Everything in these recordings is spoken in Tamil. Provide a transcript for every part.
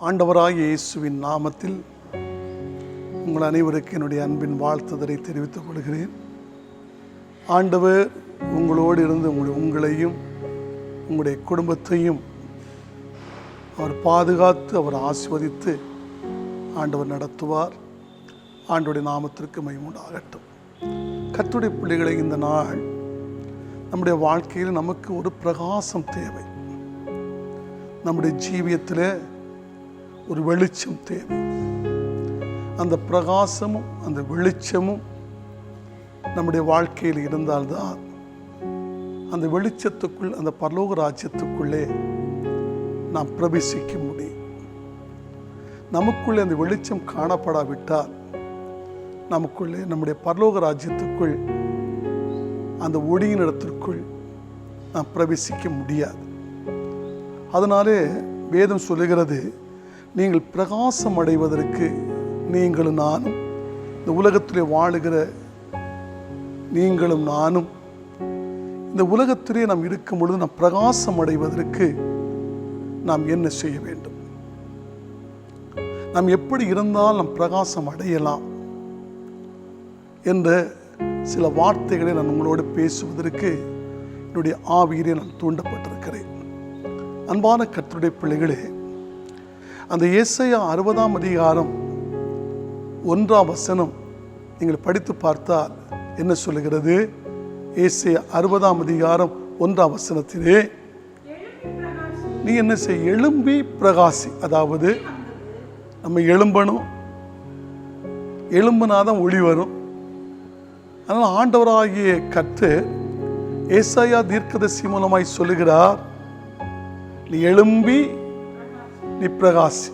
ஆண்டவராகிய இயேசுவின் நாமத்தில் உங்கள் அனைவருக்கு என்னுடைய அன்பின் வாழ்த்துதலை தெரிவித்துக் கொள்கிறேன். ஆண்டவர் உங்களோடு இருந்து உங்களையும் உங்களுடைய குடும்பத்தையும் அவர் பாதுகாத்து அவர் ஆசீர்வதித்து ஆண்டவர் நடத்துவார். ஆண்டவருடைய நாமத்திற்கு மகிமை உண்டாகட்டும். கர்த்தருடைய பிள்ளைகளை, இந்த நாள் நம்முடைய வாழ்க்கையில் நமக்கு ஒரு பிரகாசம் தேவை. நம்முடைய ஜீவியத்தில் ஒரு வெளிச்சம் தேவை. அந்த பிரகாசமும் அந்த வெளிச்சமும் நம்முடைய வாழ்க்கையில் இருந்தால்தான் அந்த வெளிச்சத்துக்குள், அந்த பரலோக ராஜ்யத்துக்குள்ளே நாம் பிரவேசிக்க முடியும். நமக்குள்ளே அந்த வெளிச்சம் காணப்படாவிட்டால் நமக்குள்ளே நம்முடைய பரலோக ராஜ்யத்துக்குள், அந்த ஒளியின் இடத்திற்குள் நாம் பிரவேசிக்க முடியாது. அதனாலே வேதம் சொல்லுகிறது, நீங்கள் பிரகாசம் அடைவதற்கு நீங்களும் நானும், இந்த உலகத்திலே வாழுகிற நீங்களும் நானும், இந்த உலகத்திலே நாம் இருக்கும் பொழுது நாம் பிரகாசம் அடைவதற்கு நாம் என்ன செய்ய வேண்டும்? நாம் எப்படி இருந்தால் நாம் பிரகாசம் அடையலாம் என்ற சில வார்த்தைகளை நான் உங்களோடு பேசுவதற்கு என்னுடைய ஆவியிலே நான் தூண்டப்பட்டிருக்கிறேன். அன்பான கர்த்தருடைய பிள்ளைகளே, அந்த ஏசாயா 60ஆம் அதிகாரம் 1ஆம் வசனம் நீங்கள் படித்து பார்த்தால் என்ன சொல்லுகிறது? ஏசாயா 60ஆம் அதிகாரம் 1ஆம் வசனத்திலே நீ என்ன செய்? எழும்பி பிரகாசி. அதாவது நம்ம எழும்பணும், எழும்பினாதான் ஒளி வரும். அதனால் ஆண்டவராகிய கர்த்தர் ஏசாயா தீர்க்கதரிசி மூலமாய் சொல்லுகிறார், நீ எழும்பி நீ பிரகாசி.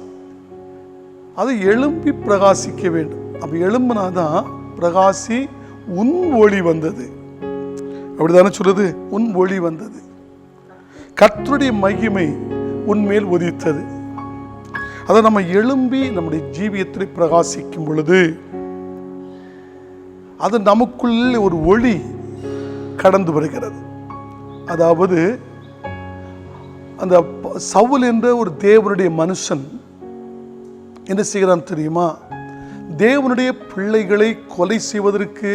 அது எழும்பி பிரகாசிக்க வேண்டும். அப்ப எழும்பினாதான் பிரகாசி, உன் ஒளி வந்தது. அப்படித்தானே சொல்றது? உன் ஒளி வந்தது, கர்த்தருடைய மகிமை உன்மேல் உதித்தது. அதை நம்ம எழும்பி நம்முடைய ஜீவியத்தில் பிரகாசிக்கும் பொழுது அது நமக்குள்ள ஒரு ஒளி கடந்து வருகிறது. அதாவது அந்த சவுல் என்ற ஒரு தேவனுடைய மனுஷன் என்ன செய்கிறான் தெரியுமா? தேவனுடைய பிள்ளைகளை கொலை செய்வதற்கு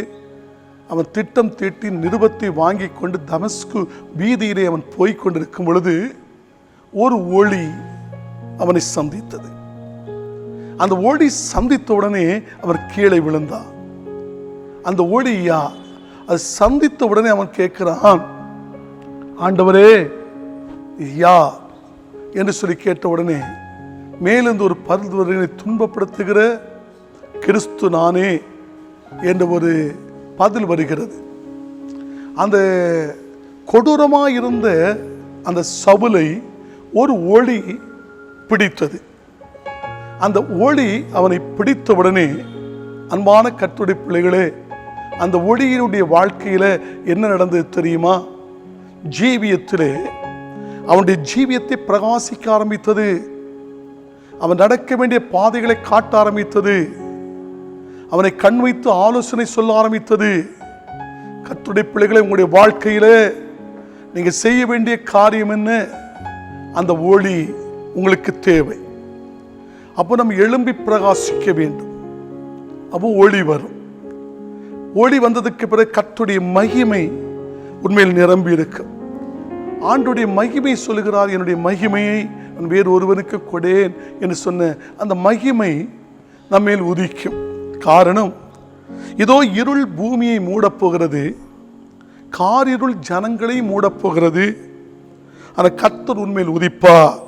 அவன் திட்டம் தீட்டி நிருபத்தை வாங்கி கொண்டு தமஸ்கு வீதியிலே அவன் போய்கொண்டிருக்கும் பொழுது ஒரு ஒளி அவனை சந்தித்தது. அந்த ஒளி சந்தித்த உடனே அவர் கீழே விழுந்தான். அந்த ஒளி யார்? அது சந்தித்த உடனே அவன் கேட்கிறான், ஆண்டவரே யார் என்று சொல்லி கேட்ட உடனே மேலிருந்து ஒரு பரிந்துரைகளை துன்பப்படுத்துகிற கிறிஸ்து நானே என்ற ஒரு பதில் வருகிறது. அந்த கொடூரமாக இருந்த அந்த சவுலை ஒரு ஒளி பிடித்தது. அந்த ஒளி அவனை பிடித்தவுடனே, அன்பான கர்த்தருடைய பிள்ளைகளே, அந்த ஒளியினுடைய வாழ்க்கையில என்ன நடந்தது தெரியுமா? ஜீவியத்திலே அவனுடைய ஜீவியத்தை பிரகாசிக்க ஆரம்பித்தது. அவன் நடக்க வேண்டிய பாதைகளை காட்ட ஆரம்பித்தது. அவனை கண் வைத்து ஆலோசனை சொல்ல ஆரம்பித்தது. கர்த்தருடைய பிள்ளைகளை, உங்களுடைய வாழ்க்கையில நீங்க செய்ய வேண்டிய காரியம் என்ன? அந்த ஒளி உங்களுக்கு தேவை. அப்போ நம்ம எழும்பி பிரகாசிக்க வேண்டும். அப்போ ஒளி வரும். ஒளி வந்ததுக்கு பிறகு கர்த்தருடைய மகிமை உண்மையில் நிரம்பி இருக்கும். ஆண்டுடைய மகிமை சொல்லுகிறார், என்னுடைய மகிமையை நான் வேறு ஒருவனுக்கு கொடேன் என்று சொன்ன அந்த மகிமை நம்மேல் உதிக்கும். காரணம், இதோ இருள் பூமியை மூடப்போகிறது, காரிருள் ஜனங்களை மூடப்போகிறது. அந்த கர்த்தர் உண்மையில் உதிப்பார்,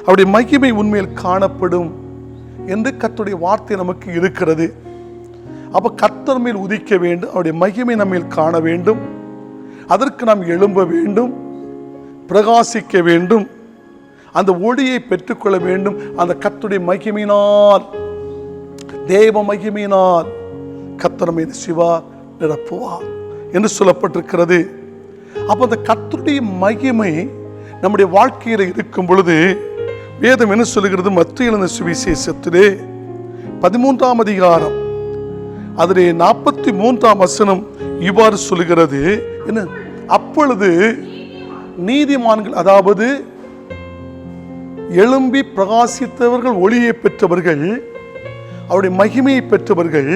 அவருடைய மகிமை உண்மையில் காணப்படும் என்று கர்த்தருடைய வார்த்தை நமக்கு இருக்கிறது. அப்ப கர்த்தர் மேல் உதிக்க வேண்டும், அவருடைய மகிமை நம்மேல் காண வேண்டும். அதற்கு நாம் எழும்ப வேண்டும், பிரகாசிக்க வேண்டும், அந்த ஒளியை பெற்றுக்கொள்ள வேண்டும். அந்த கர்த்தருடைய மகிமையினால், தேவ மகிமையினால் கர்த்தர் நம்மை சிவா நிரப்புவார் என்று சொல்லப்பட்டிருக்கிறது. அப்ப அந்த கர்த்தருடைய மகிமை நம்முடைய வாழ்க்கையில் இருக்கும் பொழுது வேதம் என்ன சொல்லுகிறது? மத்தேயு எழுதின சுவிசேஷத்திலே 13ஆம் அதிகாரம் அதிலே 43ஆம் வசனம் இவ்வாறு சொல்லுகிறது. என்ன? அப்பொழுது நீதிமான்கள், அதாவது எழும்பி பிரகாசித்தவர்கள் ஒளியை பெற்றவர்கள், அவருடைய மகிமையை பெற்றவர்கள்,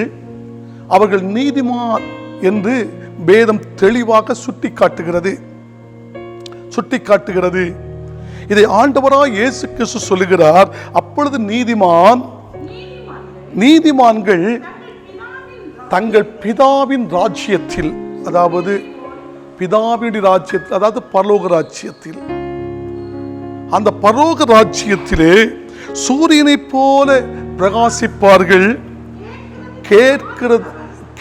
அவர்கள் நீதிமான் என்று வேதம் தெளிவாக சுட்டிக்காட்டுகிறது. இதை ஆண்டவராய் இயேசு கிறிஸ்து சொல்லுகிறார். அப்பொழுது நீதிமான்கள் தங்கள் பிதாவின் ராஜ்யத்தில், அதாவது பிதாவின் ராஜ்யத்தில், அதாவது பரலோக ராஜ்யத்தில், அந்த பரலோக ராஜ்யத்திலே சூரியனை போல பிரகாசிப்பார்கள்.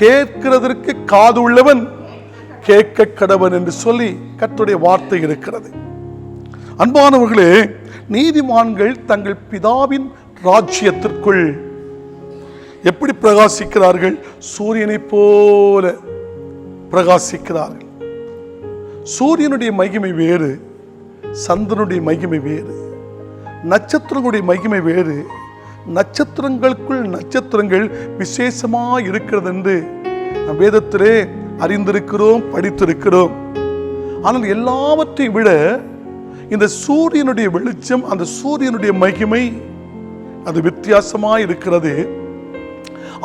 கேட்கிறதற்கு காது உள்ளவன் கேட்க கடவன் என்று சொல்லி கர்த்தருடைய வார்த்தை இருக்கிறது. அன்பானவர்களே, நீதிமான்கள் தங்கள் பிதாவின் ராஜ்யத்திற்குள் எப்படி பிரகாசிக்கிறார்கள்? சூரியனை போல பிரகாசிக்கிறார்கள். சூரியனுடைய மகிமை வேறு, சந்திரனுடைய மகிமை வேறு, நட்சத்திரங்களுடைய மகிமை வேறு. நட்சத்திரங்களுக்குள் நட்சத்திரங்கள் விசேஷமாக இருக்கிறது என்று வேதத்திலே அறிந்திருக்கிறோம், படித்திருக்கிறோம். ஆனால் எல்லாவற்றையும் விட இந்த சூரியனுடைய வெளிச்சம், அந்த சூரியனுடைய மகிமை அது வித்தியாசமாக இருக்கிறது.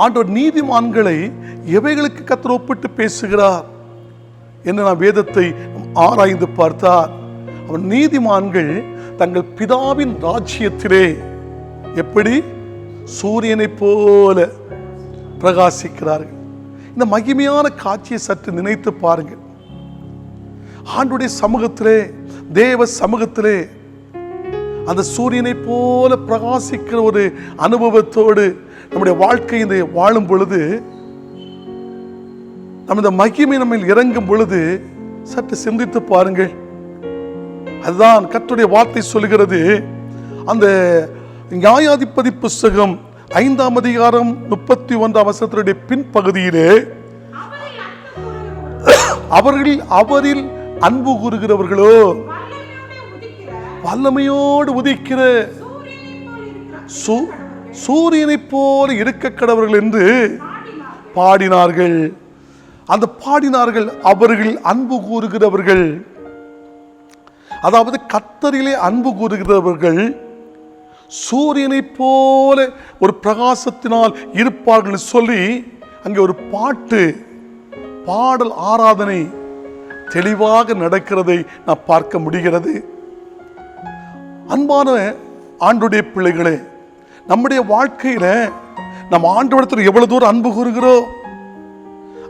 ஆண்டவர் நீதிமான்களை எவைகளுக்கு கர்த்தர் ஒப்பிட்டு பேசுகிறார் என்று நான் வேதத்தை ஆராய்ந்து பார்த்தார். அவன் நீதிமான்கள் தங்கள் பிதாவின் ராஜ்யத்திலே எப்படி சூரியனை போல பிரகாசிக்கிறார்கள். இந்த மகிமையான காட்சியை சற்று நினைத்து பாருங்கள். ஆண்டவருடைய சமூகத்திலே, தேவ சமூகத்திலே அந்த சூரியனை போல பிரகாசிக்கிற ஒரு அனுபவத்தோடு நம்முடைய வாழ்க்கையை வாழும் பொழுது, நம்ம இந்த மகிமை நம்ம இறங்கும் பொழுது சற்று சிந்தித்து பாருங்கள். அதுதான் கர்த்தருடைய வார்த்தை சொல்லுகிறது. அந்த நியாயாதிபதி புஸ்தகம் 5ஆம் அதிகாரம் 31ஆம் வசனத்தினுடைய பின்பகுதியிலே, அவரில் அன்பு கூறுகிறவர்களோ வல்லமையோடு உதிக்கிற சூரியனை போல இருக்க கடவர்கள் என்று பாடினார்கள். அந்த பாடினார்கள் அவர்கள் அன்பு கூறுகிறவர்கள், அதாவது கர்த்தரிலே அன்பு கூறுகிறவர்கள் சூரியனை போல ஒரு பிரகாசத்தினால் இருப்பார்கள் சொல்லி அங்கே ஒரு பாடல் ஆராதனை தெளிவாக நடக்கிறதை நான் பார்க்க முடிகிறது. அன்பான ஆண்டவருடைய பிள்ளைகளே, நம்முடைய வாழ்க்கையில நம்ம ஆண்டவரிடத்தில் எவ்வளவு தூரம் அன்பு கூறுகிறோம்,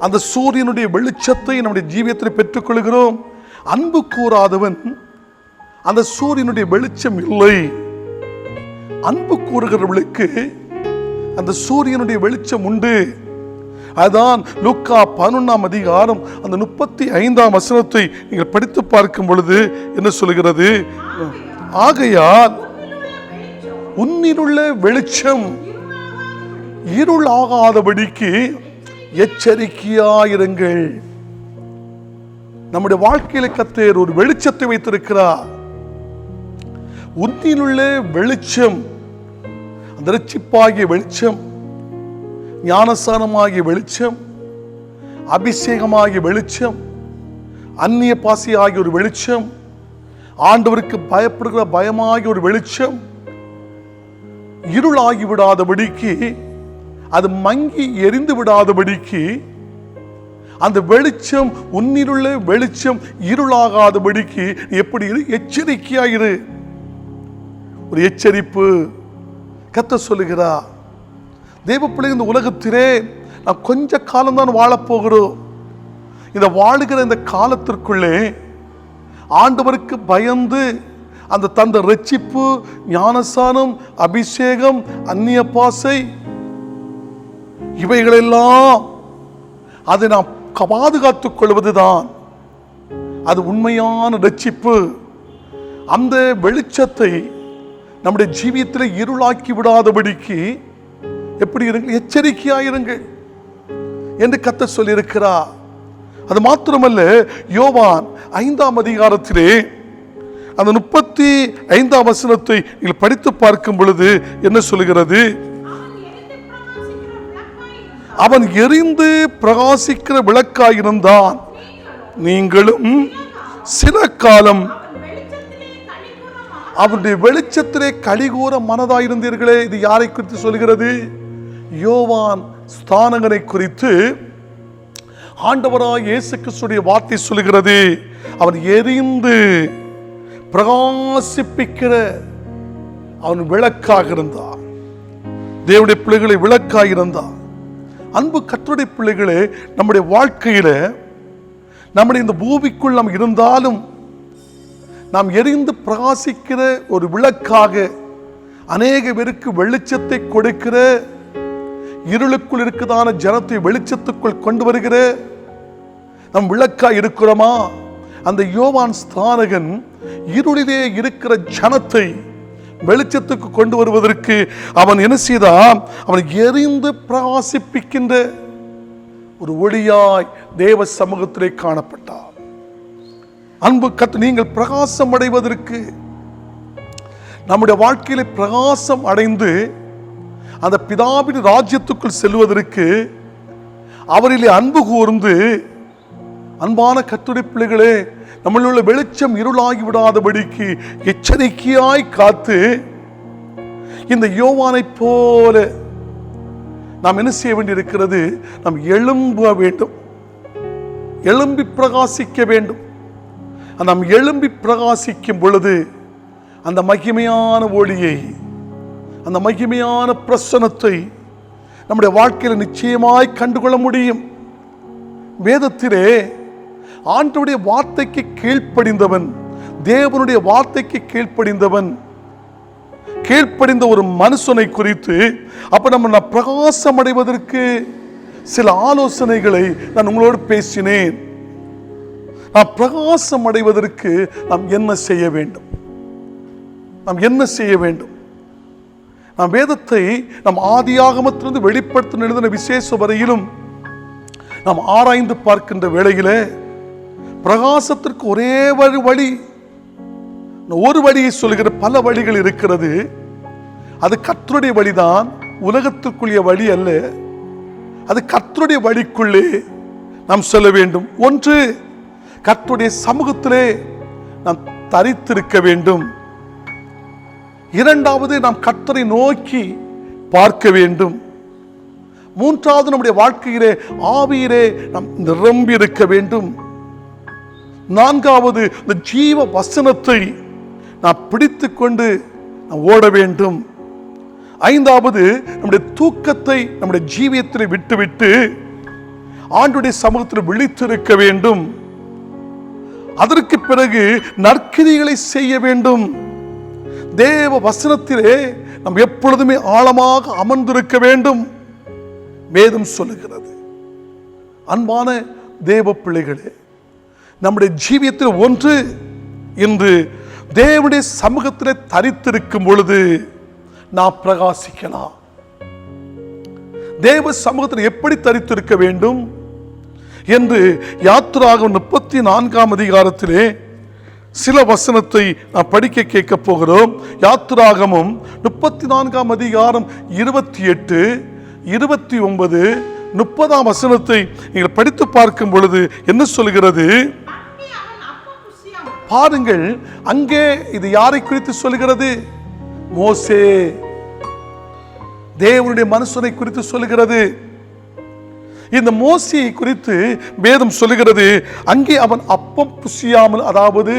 அந்த சூரியனுடைய வெளிச்சத்தை நம்முடைய ஜீவியத்தில் பெற்றுக்கொள்கிறோம். அன்பு கூறாதவன் அந்த சூரியனுடைய வெளிச்சம் இல்லை. அன்பு கூறுகிறவர்களுக்கு அந்த சூரியனுடைய வெளிச்சம் உண்டு. அதுதான் லூக்கா 11ஆம் அதிகாரம் அந்த 35ஆம் வசனத்தை நீங்கள் படித்து பார்க்கும் பொழுது என்ன சொல்கிறது? ஆகையால் உன்னிலுள்ள வெளிச்சம் இருளாகாதபடிக்கு எச்சரிக்கையாயிருங்கள். நம்முடைய வாழ்க்கையில கர்த்தர் ஒரு வெளிச்சத்தை வைத்திருக்கிறார். உன்னிலுள்ள வெளிச்சம், அந்த இரட்சிப்பாகிய வெளிச்சம், ஞானஸ்நானமாகிய வெளிச்சம், அபிஷேகமாகிய வெளிச்சம், அந்நிய பாசி ஆகிய ஒரு வெளிச்சம், ஆண்டவருக்கு பயப்படுகிற பயமாகிய ஒரு வெளிச்சம் இருளாகி விடாதபடிக்கு, அது மங்கி எரிந்து விடாதபடிக்கு, அந்த வெளிச்சம் உன்னிலுள்ள வெளிச்சம் இருளாகாதபடிக்கு எப்படி எச்சரிக்கையாயிரு. ஒரு எச்சரிப்பு கர்த்தர் சொல்லுகிறார். தேவ பிள்ளை, இந்த உலகத்திலே நான் கொஞ்ச காலம்தான் வாழப்போகிறோம். இந்த வாழுகிற இந்த காலத்திற்குள்ளே ஆண்டவருக்கு பயந்து அந்த தந்த ரட்சிப்பு, ஞானஸ்நானம், அபிஷேகம், அந்நிய பாசை, இவைகளெல்லாம் அதை நாம் பாதுகாத்துக் கொள்வதுதான் அது உண்மையான ரட்சிப்பு. அந்த வெளிச்சத்தை நம்முடைய ஜீவியத்தில் இருளாக்கி விடாதபடிக்கு எப்படி இருங்கள், எச்சரிக்கையாயிருங்கள் என்று கர்த்தர் சொல்லியிருக்கிறார். அது மாத்திரமல்ல, யோவான் 5ஆம் அதிகாரத்திலே அந்த 35ஆம் வசனத்தை நீங்கள் படித்து பார்க்கும் பொழுது என்ன சொல்லுகிறது? அவன் எரிந்து பிரகாசிக்கிற விளக்காயிருந்தான், நீங்களும் சில காலம் அவருடைய வெளிச்சத்திலே கலிகூற மனதாயிருந்தீர்களே. இது யாரை குறித்து சொல்கிறது? யோவான் ஸ்நானகனை குறித்து ஆண்டவராய் இயேசு கிறிஸ்துவின் வார்த்தை சொல்கிறது. அவன் எரிந்து பிரகாசிப்பிக்கிற அவன் விளக்காக இருந்தார். தேவனுடைய பிள்ளைகளை விளக்காக இருந்தார். அன்பு கர்த்தருடைய பிள்ளைகளே, நம்முடைய வாழ்க்கையில நம்முடைய இந்த பூமிக்குள் நாம் இருந்தாலும் நாம் எரிந்து பிரகாசிக்கிற ஒரு விளக்காக, அநேக பேருக்கு வெளிச்சத்தை கொடுக்கிற, இருளுக்குள் இருக்குதான ஜனத்தை வெளிச்சத்துக்குள் கொண்டு வருகிற நம் விளக்காய் இருக்கிறோமா? அந்த யோவான் ஸ்நானகன் இருளிலே இருக்கிற ஜனத்தை வெளிச்சத்துக்கு கொண்டு வருவதற்கு அவன் என்ன செய்தான்? அவன் எரிந்து பிரகாசிப்பிக்கின்ற ஒரு ஒளியாய் தேவ சமூகத்திலே காணப்பட்டார். அன்பு கர்த்தர், நீங்கள் பிரகாசம் அடைவதற்கு, நம்முடைய வாழ்க்கையில பிரகாசம் அடைந்து அந்த பிதாவின் ராஜ்யத்துக்குள் செல்வதற்கு, அவரிலே அன்பு கூர்ந்து, அன்பான கர்த்தருடைய பிள்ளைகளே, நம்மளில் உள்ள வெளிச்சம் இருளாகி விடாதபடிக்கு எச்சரிக்கையாய் காத்து, இந்த யோவானை போல நாம் என்ன செய்ய வேண்டியிருக்கிறது? நாம் எழும்ப வேண்டும், எழும்பி பிரகாசிக்க வேண்டும். நாம் எழும்பி பிரகாசிக்கும் பொழுது அந்த மகிமையான ஒளியை, அந்த மகிமையான பிரசன்னத்தை நம்முடைய வாழ்க்கையில் நிச்சயமாய் கண்டுகொள்ள முடியும். வேதத்திலே ஆண்டவருடைய வார்த்தைக்கு கீழ்ப்படிந்தவன், தேவனுடைய வார்த்தைக்கு கீழ்ப்படிந்தவன், கீழ்ப்படிந்த ஒரு மனுஷனை குறித்து அப்ப நம்ம பிரகாசம் அடைவதற்கு சில ஆலோசனைகளை நான் உங்களோடு பேசினேன். நாம் பிரகாசம் அடைவதற்கு நாம் என்ன செய்ய வேண்டும்? நாம் என்ன செய்ய வேண்டும்? நாம் வேதத்தை நம் ஆதியாகமத்திலிருந்து வெளிப்படுத்த எழுதின விசேஷ வரையிலும் நாம் ஆராய்ந்து பார்க்கின்ற வேளையிலே பிரகாசத்திற்கு ஒரே வழி, ஒரு வழியை சொல்லுகிற பல வழிகள் இருக்கிறது. அது கர்த்தருடைய வழிதான், உலகத்திற்குரிய வழி அல்ல. அது கர்த்தருடைய வழிக்குள்ளே நாம் செல்ல வேண்டும். ஒன்று, கர்த்தருடைய சமூகத்திலே நாம் தரித்திருக்க வேண்டும். இரண்டாவது, நாம் கர்த்தரை நோக்கி பார்க்க வேண்டும். மூன்றாவது, நம்முடைய வாழ்க்கையிலே ஆவியிலே நாம் நிரம்பி இருக்க வேண்டும். நான்காவது, இந்த ஜீவ வசனத்தை நாம் பிடித்து கொண்டு நாம் ஓட வேண்டும். ஐந்தாவது, நம்முடைய தூக்கத்தை நம்முடைய ஜீவியத்தில் விட்டுவிட்டு ஆண்டவருடைய சமூகத்தில் விழித்திருக்க வேண்டும். அதற்கு பிறகு நற்கிரிகளை செய்ய வேண்டும். தேவ வசனத்திலே நாம் எப்பொழுதுமே ஆழமாக அமர்ந்திருக்க வேண்டும். வேதம் சொல்லுகிறது. அன்பான தேவ பிள்ளைகளே, நம்முடைய ஜீவியத்தில் ஒன்று, இன்று தேவனுடைய சமூகத்திலே தரித்திருக்கும் பொழுது நாம் பிரகாசிக்கலாம். தேவ சமூகத்தில் எப்படி தரித்திருக்க வேண்டும் என்று யாத்திராகமம் 34 அதிகாரத்திலே சில வசனத்தை நான் படிக்க கேட்க போகிறோம். யாத்திராகமம் 34 அதிகாரம் 28, 29, 30 வசனத்தை நீங்கள் படித்து பார்க்கும் பொழுது என்ன சொல்கிறது பாருங்கள். அங்கே இது யாரை குறித்து சொல்கிறது? மோசே, தேவனுடைய மனுஷனை குறித்து சொல்லுகிறது. இந்த மோசேயை குறித்து வேதம் சொல்லுகிறது, அங்கே அவன் அப்பம் புசியாமல், அதாவது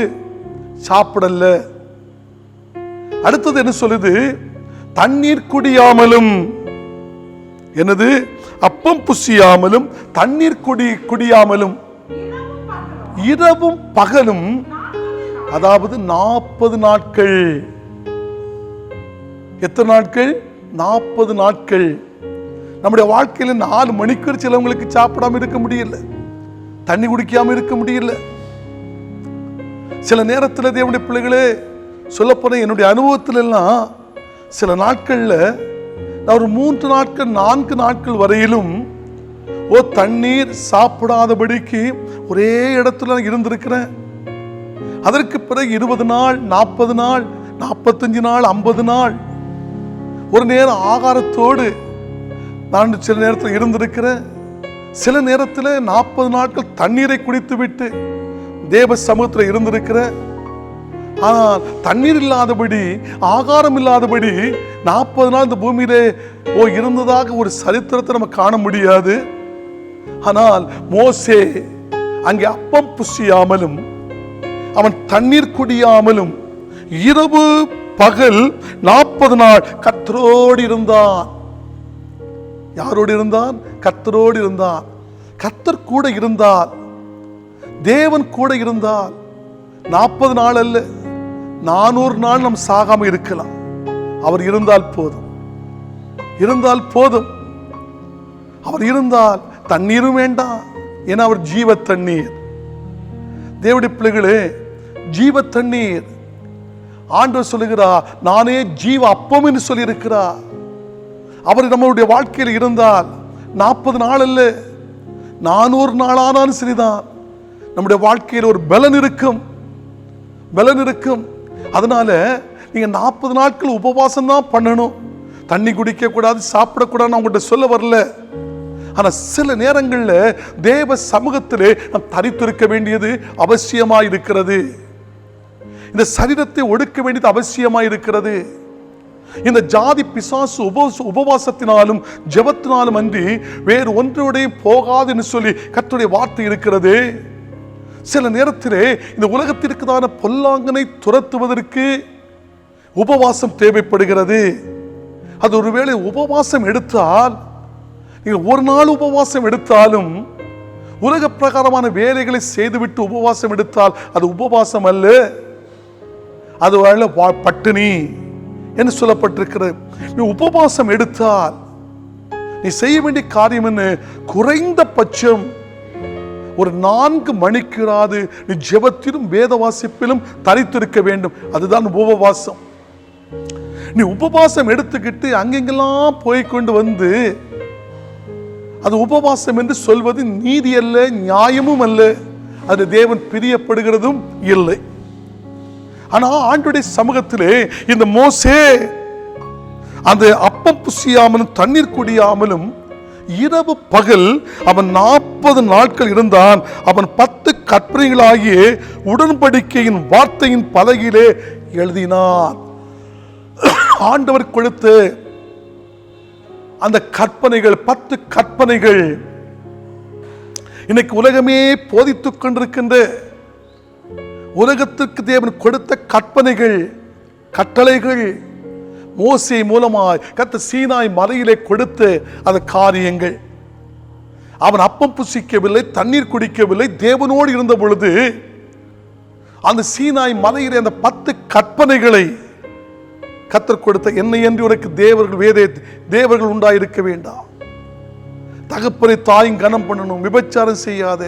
சாப்பிடல. அடுத்தது என்ன சொல்லுது? தண்ணீர் குடியாமலும். என்னது? அப்பம் புசியாமலும் தண்ணீர் குடியாமலும் இரவும் பகலும், அதாவது 40 நாட்கள். எத்தனை நாட்கள்? 40 நாட்கள். நம்முடைய வாழ்க்கையில 4 மணிக்கு சிலவங்களுக்கு சாப்பிடாம இருக்க முடியல, தண்ணி குடிக்காம இருக்க முடியல. சில நேரத்தில் தேவனுடைய பிள்ளைகளே, சொல்லப்போன என்னுடைய அனுபவத்தில் எல்லாம் சில நாட்கள்ல நான் ஒரு 3 நாட்கள் 4 நாட்கள் வரையிலும் தண்ணீர் சாப்பிடாதபடிக்கு ஒரே இடத்துல இருந்திருக்கிறேன். அதற்கு பிறகு 20 நாள், 40 நாள், 45 நாள், 50 நாள் ஒரு நேரம் ஆகாரத்தோடு நான் சில நேரத்தில் இருந்திருக்கிறேன். சில நேரத்தில் 40 நாட்கள் தண்ணீரை குடித்து விட்டு தேவ சமூகத்தில் இருந்திருக்கிற. ஆனால் தண்ணீர் இல்லாதபடி, ஆகாரம் இல்லாதபடி 40 நாள் இந்த பூமியிலே இருந்ததாக ஒரு சரித்திரத்தை நம்ம காண முடியாது. ஆனால் மோசே அங்கே அப்பம் புசியாமலும் அவன் தண்ணீர் குடியாமலும் இரவு பகல் 40 நாள் கர்த்தரோடு இருந்தான். யாரோடு இருந்தான்? கர்த்தரோடு இருந்தான். கர்த்தர் கூட இருந்தால், தேவன் கூட இருந்தால் 40 நாள் அல்ல, 400 நாள் நம் சாகாம இருக்கலாம். அவர் இருந்தால் போதும், இருந்தால் போதும். அவர் இருந்தால் தண்ணீரும் வேண்டாம். ஏன்னா அவர் ஜீவ தண்ணீர். தேவனுடைய பிள்ளைகளே, ஜீவ தண்ணீர். ஆண்டவர் சொல்லுகிறார், நானே ஜீவ அப்பம் என்று சொல்லி இருக்கிறார். அவர் நம்மளுடைய வாழ்க்கையில் இருந்தால் 40 நாள் அல்ல, 400 நாளானாலும் சரிதான், நம்முடைய வாழ்க்கையில் ஒரு பலன் இருக்கும், பலன் இருக்கும். அதனால நீங்க 40 நாட்கள் உபவாசம் தான் பண்ணணும். தண்ணி குடிக்க கூடாது, சாப்பிடக்கூடாதுன்னு உங்கள்கிட்ட சொல்ல வரல. ஆனா சில நேரங்களில் தேவ சமூகத்திலே நாம் தரித்திருக்க வேண்டியது அவசியமாய் இருக்கிறது. இந்த சரீரத்தை ஒடுக்க வேண்டியது அவசியமாய் இருக்கிறது. இந்த ஜாதி பிசாசு உபவாசத்தினாலும் ஜெபத்தினாலும் அன்றி வேறு ஒன்றோடைய போகாது என்று சொல்லி கர்த்தருடைய வார்த்தை இருக்கிறது. சில நேரத்திலே இந்த உலகத்திற்குதான பொல்லாங்கனை துரத்துவதற்கு உபவாசம் தேவைப்படுகிறது. அது ஒருவேளை உபவாசம் எடுத்தால், நீங்கள் ஒரு நாள் உபவாசம் எடுத்தாலும், உலக பிரகாரமான வேலைகளை செய்துவிட்டு உபவாசம் எடுத்தால் அது உபவாசம் அல்ல, அது பட்டினி என்று சொல்லப்பட்டிருக்கிறது. நீ உபவாசம் எடுத்தால் நீ செய்ய வேண்டிய காரியம் என்ன? குறைந்த பட்சம் ஒரு 4 மணிக்குறாது நீ ஜெபத்திலும் வேத வாசிப்பிலும் தரித்திருக்க வேண்டும். அதுதான் உபவாசம். நீ உபவாசம் எடுத்துக்கிட்டு அங்கெங்கெல்லாம் போய்கொண்டு வந்து அது உபவாசம் என்று சொல்வது நீதி அல்ல, நியாயமும் அல்ல, அது தேவன் பிரியப்படுகிறதும் இல்லை. ஆனா ஆண்டவருடைய சமூகத்திலே இந்த மோசே அந்த அப்பம் புசியாமலும் தண்ணீர் குடியாமலும் இரவு பகல் அவன் 40 நாட்கள் இருந்தான். அவன் 10 கற்பனைகளாகிய உடன்படிக்கையின் வார்த்தையின் பலகையிலே எழுதினான். ஆண்டவர் கொடுத்த அந்த கற்பனைகள், 10 கற்பனைகள் இன்னைக்கு உலகமே போதித்துக் கொண்டிருக்கின்ற, உலகத்திற்கு தேவன் கொடுத்த கற்பனைகள், கட்டளைகள், மோசே மூலமாய் கர்த்தர் சீனாய் மலையிலே கொடுத்த அந்த காரியங்கள். அவன் அப்பம் புசிக்கவில்லை, தண்ணீர் குடிக்கவில்லை, தேவனோடு இருந்த பொழுது அந்த சீனாய் மலையிலே அந்த 10 கற்பனைகளை கர்த்தர் கொடுத்த, என்னை என்று உனக்கு தேவர்கள் உண்டாயிருக்க வேண்டாம், தகப்பனை தாயும் கனம் பண்ணணும், விபச்சாரம் செய்யாத,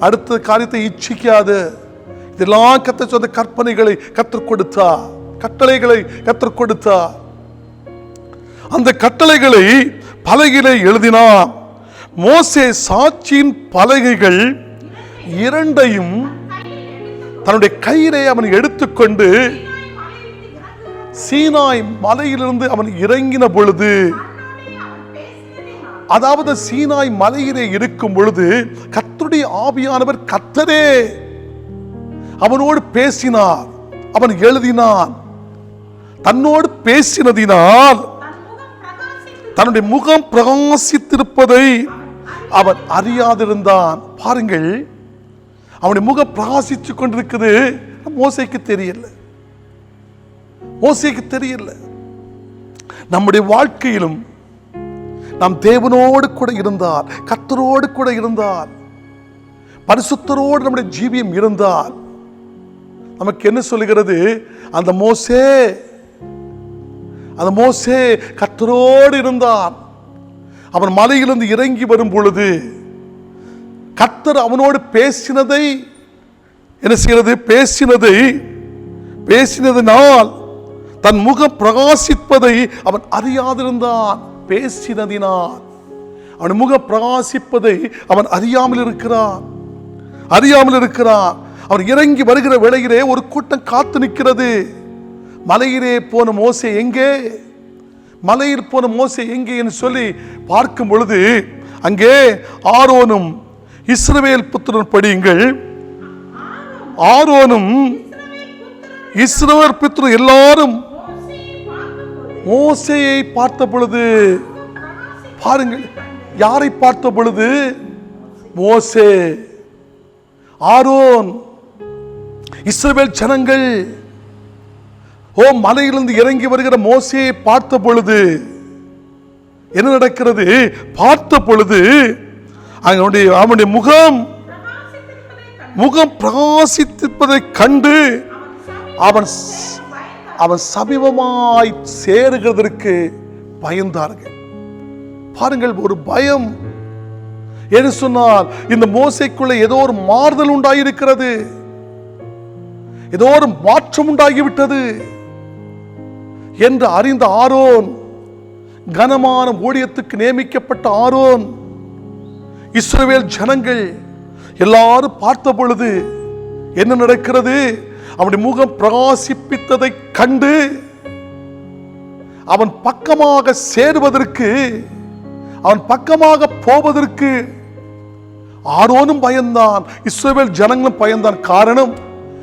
அடுத்த காரியத்தை இச்சிக்காத, இதெல்லாம் கர்த்தர் சொன்ன கற்பனைகளை கர்த்தர் கொடுத்தா, கட்டளைகளை கர்த்தர் கொடுத்தா. அந்த கட்டளைகளை பலகையிலே எழுதினான். மோசே சாட்சியின் பலகைகள் 2ஐயும் தன்னுடைய கையிலே அவன் எடுத்துக்கொண்டு சீனாய் மலையிலிருந்து அவன் இறங்கின பொழுது, அதாவது சீனாய் மலையிலே இருக்கும் பொழுது கர்த்தருடைய ஆவியானவர் கர்த்தரே அவனோடு பேசினார். அவன் எழுதினான். தன்னோடு பேசினதினால் தன்னுடைய முகம் பிரகாசித்திருப்பதை அவன் அறியாதிருந்தான். பாருங்கள், அவனுடைய முகம் பிரகாசித்துக் கொண்டிருக்குது. மோசேக்கு தெரியல, மோசேக்கு தெரியல. நம்முடைய வாழ்க்கையிலும் நாம் தேவனோடு கூட இருந்தால், கர்த்தரோடு கூட இருந்தால், பரிசுத்தரோடு நம்முடைய ஜீவியம் இருந்தால், நமக்கு என்ன சொல்லுகிறது? அந்த மோசே கர்த்தரோடு இருந்தான். அவன் மலையிலிருந்து இறங்கி வரும் பொழுது கர்த்தர் அவனோடு பேசினதை என்ன செய்கிறது? பேசினதினால் தன் முகம் பிரகாசிப்பதை அவன் அறியாதிருந்தான். பேசினதினால் அவன் முகம் பிரகாசிப்பதை அவன் அறியாமல் இருக்கிறான். அவன் இறங்கி வருகிற வேளையிலே ஒரு கூட்டம் காத்து நிற்கிறது. மலையிலே போன மோசே எங்கே? மலையில் போன மோசே எங்கே என்று சொல்லி பார்க்கும் பொழுது அங்கே ஆரோனும் இஸ்ரவேல் புத்திரன் படியுங்கள். ஆரோனும் இஸ்ரவேல் பித்ரு எல்லாரும் மோசேயை பார்த்த பொழுது, பாருங்கள், யாரை பார்த்த பொழுது? மோசே, ஆரோன், இஸ்ரவேல் ஜனங்கள் மலையிலிருந்து இறங்கி வருகிற மோசேயை பார்த்த பொழுது என்ன நடக்கிறது? பார்த்த பொழுது அவனுடைய முகம் பிரகாசித்திருப்பதை கண்டு அவன் சமீபமாய் சேருகிறதற்கு பயந்தார்கள். பாருங்கள், ஒரு பயம். என்று சொன்னால் இந்த மோசேக்குள்ள ஏதோ ஒரு மாறுதல் உண்டாயிருக்கிறது, ஏதோ ஒரு மாற்றம் உண்டாகிவிட்டது என்று அறிந்த ஆரோன், கனமான ஊழியத்துக்கு நியமிக்கப்பட்ட ஆரோன், இஸ்ரவேல் ஜனங்கள் எல்லாரும் பார்த்த பொழுது என்ன நடக்கிறது? அவனுடைய முகம் பிரகாசிப்பித்ததை கண்டு அவன் பக்கமாக சேருவதற்கு, அவன் பக்கமாக போவதற்கு ஆரோனும் பயந்தான், இஸ்ரவேல் ஜனங்களும் பயந்தான். காரணம்,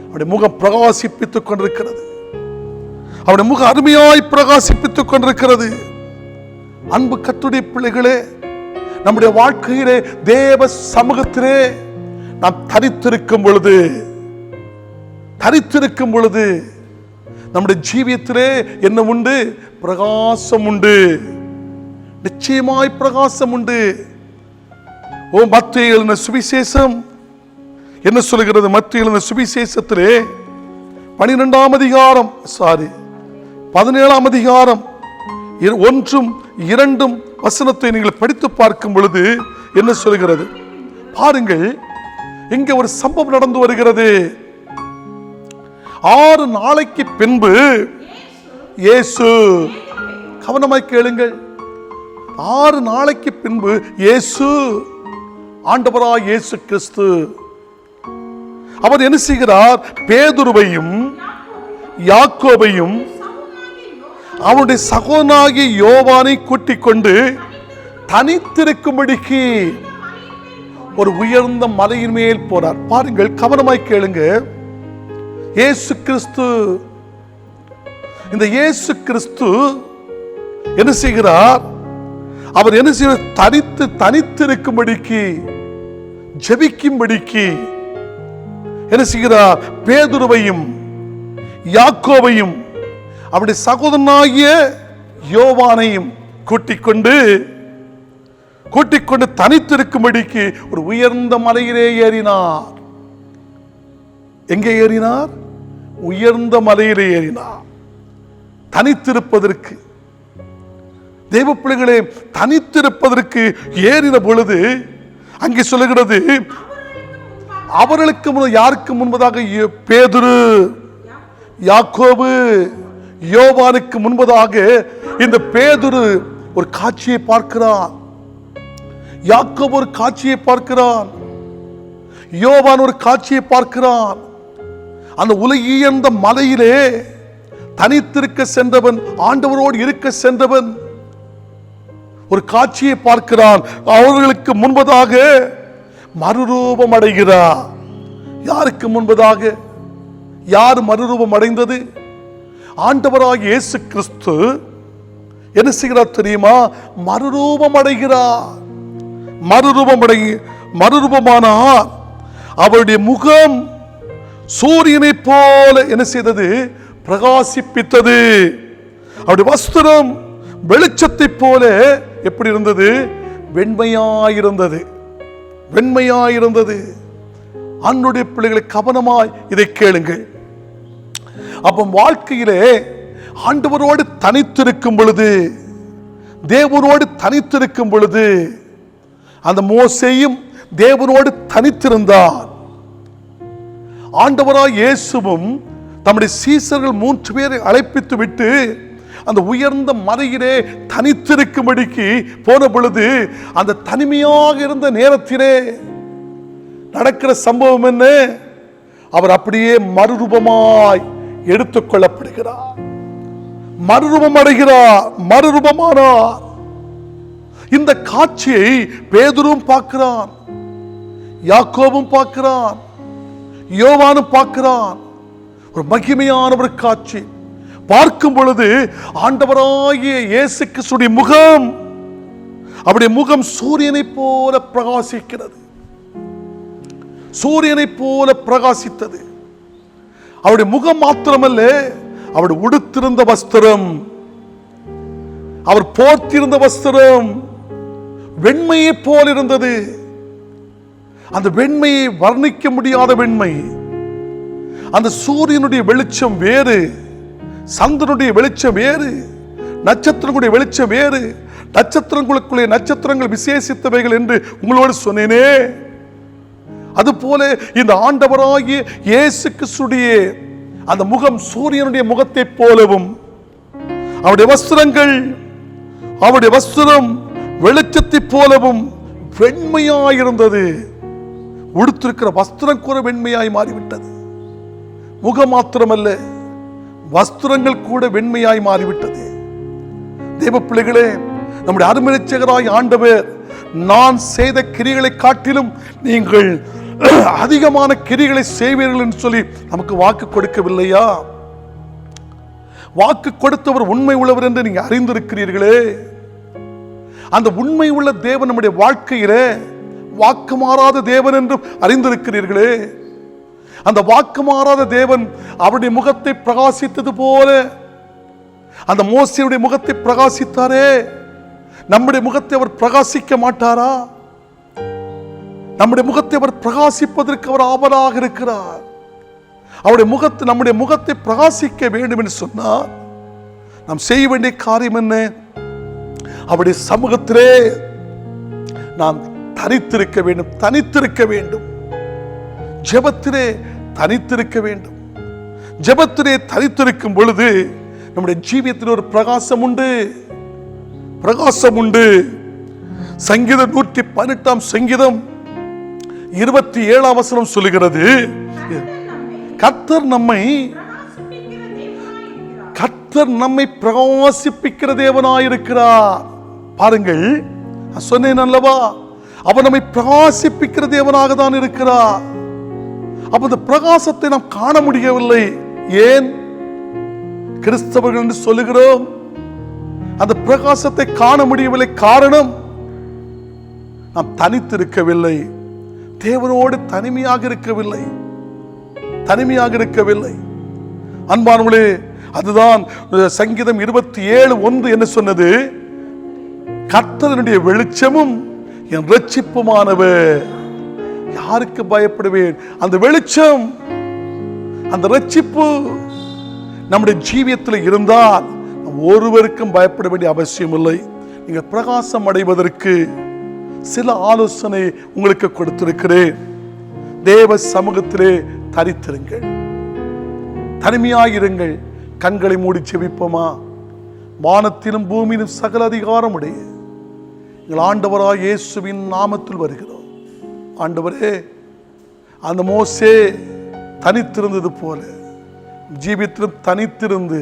அவனுடைய முகம் பிரகாசிப்பித்துக் கொண்டிருக்கிறது, அவனுடைய முகம் அருமையாய் பிரகாசிப்பித்துக் கொண்டிருக்கிறது. அன்பு கர்த்தருடைய பிள்ளைகளே, நம்முடைய வாழ்க்கையிலே தேவ சமூகத்திலே நாம் தரித்திருக்கும் பொழுது நம்முடைய ஜீவியத்திலே என்ன உண்டு? பிரகாசம் உண்டு, நிச்சயமாய் பிரகாசம் உண்டு. மத்தேயு எழுதின சுவிசேஷம் என்ன சொல்கிறது? மத்தேயு எழுதின சுவிசேஷத்திலே 17ஆம் அதிகாரம் 1 2 வசனத்தை நீங்கள் படித்து பார்க்கும் பொழுது என்ன சொல்கிறது? பாருங்கள், இங்கே ஒரு சம்பவம் நடந்து வருகிறது. 6 நாளைக்கு பின்பு இயேசு, கவனமாய் கேளுங்கள், 6 நாளைக்கு பின்பு இயேசு, ஆண்டவராய் இயேசு கிறிஸ்து, அவர் என்ன செய்கிறார்? பேதுருவையும் யாக்கோபையும் அவனுடைய சகோதரனாகிய யோவானை கூட்டிக் கொண்டு தனித்திருக்கும்படிக்கு ஒரு உயர்ந்த மலையின் மேல் போனார். பாருங்கள், கவனமாய் கேளுங்க. இயேசு கிறிஸ்து, இந்த இயேசு கிறிஸ்து என்ன செய்கிறார்? அவர் என்ன செய்கிறார்? தனித்திருக்கும்படிக்கு, ஜெபிக்கும்படிக்கு என்ன செய்கிறார்? பேதுருவையும் யாக்கோபையும் அவருடைய சகோதரனாகிய யோவானையும் கூட்டிக் கொண்டு தனித்திருக்கும்படிக்கு ஒரு உயர்ந்த மலையிலே ஏறினார். எங்கே ஏறினார்? உயர்ந்த மலையிலே ஏறினார், தனித்திருப்பதற்கு. தேவ பிள்ளைகளே, தனித்திருப்பதற்கு ஏறின பொழுது அங்கே சொல்லுகிறது, அவர்களுக்கு யாருக்கு முன்பதாக? பேதுரு, யாக்கோபு, யோவானுக்கு முன்பதாக இந்த பேதுரு ஒரு காட்சியை பார்க்கிறான், யாக்கோபு ஒரு காட்சியை பார்க்கிறான், யோவான் ஒரு காட்சியை பார்க்கிறான். அந்த உலகியந்த மலையிலே தனித்திருக்க சென்றவன், ஆண்டவரோடு இருக்க சென்றவன் ஒரு காட்சியை பார்க்கிறான். அவர்களுக்கு முன்பதாக மறுரூபம் அடைகிறார். யாருக்கு முன்பதாக? யார் மறுரூபம் அடைந்தது? ஆண்டவராகிய இயேசு கிறிஸ்து என்ன செய்கிறார் தெரியுமா? மறுரூபம் அடைகிறார். மறுரூபமானார். அவருடைய முகம் சூரியனை போல என்ன செய்தது? பிரகாசிப்பித்தது. அவருடைய வஸ்திரம் வெளிச்சத்தை போல எப்படி இருந்தது? வெண்மையாயிருந்தது. அன்னுடைய பிள்ளைகளை கவனமாய் இதை கேளுங்கள். அப்ப வாழ்க்கையிலே ஆண்டவரோடு தனித்திருக்கும் பொழுது, தேவனோடு தனித்திருக்கும் பொழுது, அந்த மோசேயும் தேவனோடு தனித்திருந்தார். ஆண்டவராய் இயேசுவும் தம்முடைய சீசர்கள் 3 பேரை அழைப்பித்து விட்டு அந்த உயர்ந்த மலையிலே தனித்திருக்கும்படிக்கு போன பொழுது, அந்த தனிமையாக இருந்த நேரத்திலே நடக்கிற சம்பவம் என்ன? அவர் அப்படியே மறுரூபமாய் எடுத்துக் கொள்ளப்படுகிறார், மறுரூபம் அடைகிறார், மறுரூபமானார். இந்த காட்சியை பேதுருவும் பார்க்கிறான், யாக்கோபும் பார்க்கிறான், யோவானும் பார்க்கிறான். ஒரு மகிமையான ஒரு காட்சி. பார்க்கும் பொழுது ஆண்டவராகிய இயேசு கிறிஸ்துவின் முகம், அவருடைய முகம் சூரியனை போல பிரகாசிக்கிறது. சூரியனை போல பிரகாசித்தது. அவருடைய முகம் மாத்திரமல்ல, அவருடைய உடுத்திருந்த வஸ்திரம், அவர் போர்த்திருந்த வஸ்திரம் வெண்மையை போல் இருந்தது. அந்த வெண்மையை வர்ணிக்க முடியாத வெண்மை. அந்த சூரியனுடைய வெளிச்சம் வேறு, சந்திரனுடைய வெளிச்சம் வேறு, நட்சத்திரங்களுடைய வெளிச்சம் வேறு. நட்சத்திரங்களுக்குள்ளே நட்சத்திரங்கள் விசேஷித்தவைகள் என்று உங்களோடு சொன்னேனே, அதுபோல இந்த ஆண்டவராகிய இயேசு கிறிஸ்துவின் அந்த முகம் சூரியனுடைய முகத்தை போலவும், அவருடைய வஸ்திரங்கள், அவருடைய வஸ்திரம் வெளிச்சத்தை போலவும் வெண்மையாயிருந்தது. உடுத்திருக்கிற வஸ்திரம் கூட வெண்மையாய் மாறிவிட்டது. முகம் மாத்திரமல்ல, வஸ்திரங்கள் கூட வெண்மையாய் மாறிவிட்டது. தேவ பிள்ளைகளே, நம்முடைய அருமைச்சகராய் ஆண்டவர், நான் செய்த கிரிகளை காட்டிலும் நீங்கள் அதிகமான கிரிகளை செய்வீர்கள் என்று சொல்லி நமக்கு வாக்கு கொடுக்கவில்லையா? வாக்கு கொடுத்தவர் உண்மை உள்ளவர் என்று நீங்க அறிந்திருக்கிறீர்களே. அந்த உண்மை உள்ள தேவன் நம்முடைய வாழ்க்கையிலே வாக்கு மாறாத தேவன் என்று அறிந்திருக்கிறீர்களே. அந்த வாக்கு மாறாத தேவன் அவருடைய முகத்தை பிரகாசித்தது போல அந்த மோசேயுடைய முகத்தை பிரகாசித்தாரே, நம்முடைய முகத்தை அவர் பிரகாசிக்க மாட்டாரா? நம்முடைய முகத்தை அவர் பிரகாசிப்பதற்கு அவர் ஆவலாக இருக்கிறார். அவருடைய முகத்தை, நம்முடைய முகத்தை பிரகாசிக்க வேண்டும் என்று சொன்னார் நாம் செய்ய வேண்டிய காரியம் என்ன? அவருடைய சமூகத்திலே நாம் தனித்திருக்க வேண்டும். தனித்திருக்க வேண்டும். ஜெபத்திலே தனித்திருக்க வேண்டும். ஜெபத்திலே தனித்திருக்கும் பொழுது நம்முடைய ஜீவியத்தில் ஒரு பிரகாசம் உண்டு. பிரகாசம் உண்டு. சங்கீதம் 118 சங்கீதம் 27 வசனம் சொல்லுகிறது, கர்த்தர் நம்மை பிரகாசிப்பிக்கிற தேவனாயிருக்கிறார். பாருங்கள், சொன்னேன் அல்லவா, அவர் நம்மை பிரகாசிப்பிக்கிற தேவனாக தான் இருக்கிறார். அப்ப அந்த பிரகாசத்தை நாம் காண முடியவில்லை. ஏன் கிறிஸ்தவர்கள் என்று சொல்லுகிறோம்? அந்த பிரகாசத்தை காண முடியவில்லை. காரணம், நாம் தனித்திருக்கவில்லை. தேவனோடு தனிமையாக இருக்கவில்லை. தனிமையாக இருக்கவில்லை. அன்பானவர்களே, அதுதான் சங்கீதம் 27:1 என்ன சொன்னது? கர்த்தருடைய வெளிச்சமும் என் இரட்சிப்புமானவர். யாருக்கு பயப்படுவேன்? அந்த வெளிச்சம், அந்த இரட்சிப்பு நம்முடைய ஜீவியத்தில் இருந்தால் ஒருவருக்கும் பயப்பட வேண்டிய அவசியம் இல்லை. நீங்கள் பிரகாசம் அடைவதற்கு சில ஆலோசனை உங்களுக்கு கொடுத்திருக்கிறேன். தேவ சமூகத்திலே தரித்திருங்கள், தனிமையாயிருங்கள். கண்களை மூடி செபிப்போமா? வானத்திலும் பூமியிலும் சகல அதிகாரம் உடைய எங்கள் ஆண்டவராய் இயேசுவின் நாமத்தில் வருகிறோம். ஆண்டவரே, அந்த மோசே தனித்திருந்தது போல ஜீவித்திலும் தனித்திருந்து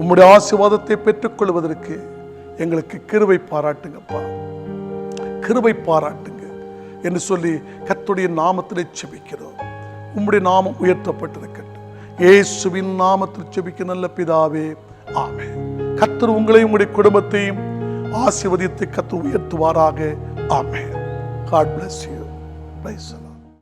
உம்முடைய ஆசீர்வாதத்தை பெற்றுக்கொள்வதற்கு எங்களுக்கு கிருபை பாராட்டுங்கப்பா, கிருபை பாராட்டுங்க என்று சொல்லி கர்த்தருடைய நாமத்திலே செபிக்கிறோம். உம்முடைய நாமம் உயர்த்தப்பட்டிருக்கட்டும். இயேசுவின் நாமத்தில் செபிக்க நல்ல பிதாவே, ஆமென். கர்த்தர் உங்களையும் உங்களுடைய குடும்பத்தையும் ஆசீர்வதித்து கர்த்தர் உயர்த்துவாராக. ஆமென். God bless you. Praise